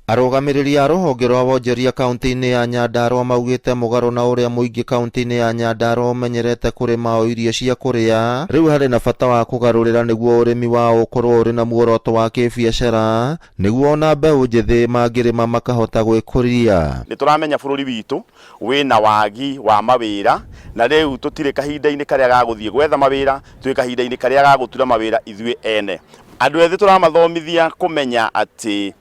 Arugamĩrĩri a rũhonge rwa wonjoria kaunti-inĩ ya Nyandarua maugĩte mũgarũ na ũrĩa mũingĩ kaunti-inĩ ya Nyandarua ũmenyerete kũrĩma o irio cia kũrĩa, rĩu harĩ na bata wa kũgarũrĩra nĩguo ũrĩmi wao ũkorwo ũrĩ na muoroto wa kĩbiacara, nĩguo ona mbeũ njĩthĩ mangĩrĩma makahota gwĩkũria. Nĩtũramenya bũrũri witũ wĩna wagi wa mawĩra, na rĩu tũtirĩ kahinda-inĩ karĩa ga gũthiĩ gwetha mawĩra, tũrĩ kahinda-inĩ karĩa ga gũtura mawĩra ithuĩ ene. Andũ ethĩ tũramathomithia kũmenya atĩ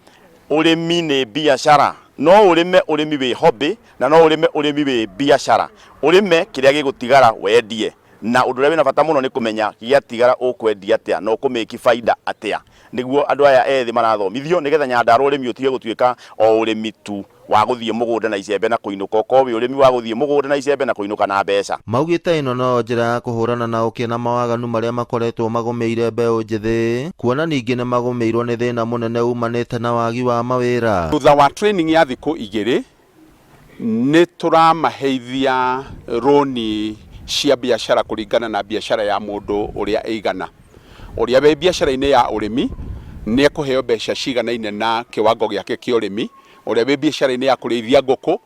ũrĩmi nĩ biacara, no ũrĩme ũrĩmi wĩ hobby na no ũrĩme ũrĩmi wĩ biacara. Ũrĩme kĩrĩa gĩgũtigara wendie, na ũndũ ũrĩa wĩna bata mũno nĩ kũmenya gĩatigara ũkwendia atĩa na ũkũmĩki baida atĩa. Nĩguo andũ aya ethĩ marathomithio nĩgetha Nyandarua ũrĩmi ũtige gũtuĩka o ũrĩmi tu wa gũthiĩ mũgũnda na icembe na kũinũka, ũkorwo wĩ ũrĩmi wa gũthiĩ mũgũnda na icembe na kũinũka na mbeca. Maugĩte ĩno no njĩra ya kũhũrana na ũkĩa na mawaganu marĩa makoretwo magũmĩire mbeũ njĩthĩ, kuona ningĩ nĩ magũmĩirwo nĩ thĩna mũnene umanĩte na wagi wa mawĩra. Thutha wa training ya thikũ 2 nĩ tũramaheithia roni cia biacara kũringana na biacara ya mũndũ ũrĩa eigana. Ũrĩa wĩ biacara-inĩ ya ũrĩmi nĩ ekũheo mbeca ciganaine na kĩwango gĩake kĩa ũrĩmi. Ũrĩa wĩ biacara-inĩ ya kũrĩithia ngũkũ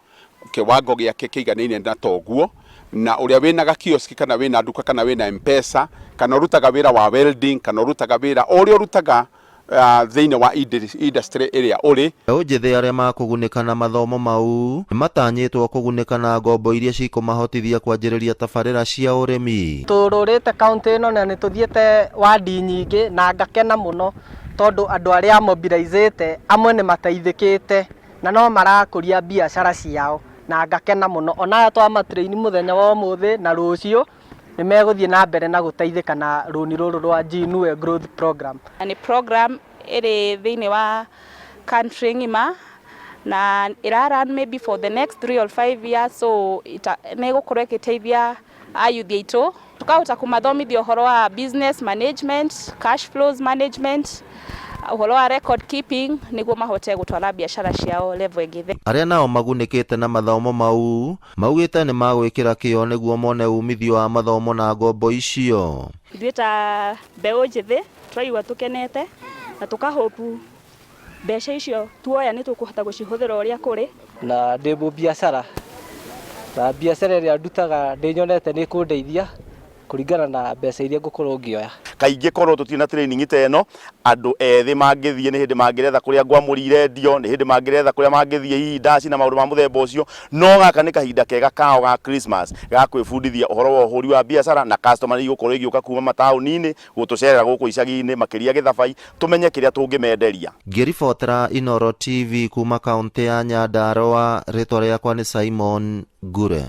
kĩwango gĩake kĩiganaine na toguo, na ũrĩa wĩna gakioski kana wĩna nduka kana wĩna M-Pesa kana ũrutaga wĩra wa welding kana ũrutaga wĩra ũrĩa ũrutaga thĩinĩ wa industry ĩrĩa ũrĩ. Mbeũ njĩthĩ arĩa makũgunĩka na mathomo mau nĩmatanyĩtwo kũgunĩka na ngombo iria cikũmahotithia kwanjĩrĩria tabarĩra cia ũrĩmi. Tũrũrĩte kaunti ĩno na nĩtũthiĩte wadi nyingĩ na ngakena mũno tondũ andũ arĩa mobilizĩte amwe nĩ mateithĩkĩte na no marakũria biacara ciao, na ngakena mũno. Ona aya twamatrain mũthenya wa ũmũthĩ na rũciũ nĩ megũthiĩ na mbere na gũteithĩka na rũni rũrũ rwa Jinue Growth Program. Nĩ program ĩrĩ thĩinĩ wa country ng'ima na ĩrarun maybe for the next 3 or 5 years, so nĩ gũkorwo ĩgĩteithia ayuthi aitũ tukahota kũmathomithia ũhoro wa business management, cash flows management, ũhoro wa record keeping nĩguo mahote gũtwara biacara ciao level ĩngĩ. Arĩa nao magunĩkĩte na mathomo mau maugĩte nĩ magwĩkĩra kĩo nĩguo mone umithio wa mathomo na ngombo icio. Ithuĩ ta mbeũ njĩthĩ twaigua tũkenete na tũkahopu mbeca icio tuoya nĩ tũkũhota gũcihũthĩra ũrĩa kũrĩ. Na ndĩmũ biacara na biacara ĩrĩa ndutaga ndĩnyonete nĩ kũndeithia kũringana na mbeca iria ngũkorwo ngĩoya. Kaingĩ korwo tũtirĩ na training ta ĩno, andũ ethĩ mangĩthiĩ nĩ hĩndĩ mangĩretha kũrĩa ngwamũri irendio, nĩ hĩndĩ mangĩretha kũrĩa mangĩthiĩ hihi ndaci na maũndũ ma mũthemba ũcio. No gaka nĩ kahinda kega kao ga Christmas ga kwĩbundithia ũhoro wa ũhũri wa biacara, na customer nĩ igũkorwo igĩũka kuma mataũni-inĩ gũtũcerera gũkũ icagi-inĩ makĩria Gĩthabai, tũmenye kĩrĩa tũngĩmenderia. Ngĩribotera Inooro TV kuma kaunti ya Nyandarua, rĩtwa rĩakwa nĩ Simon Ngure.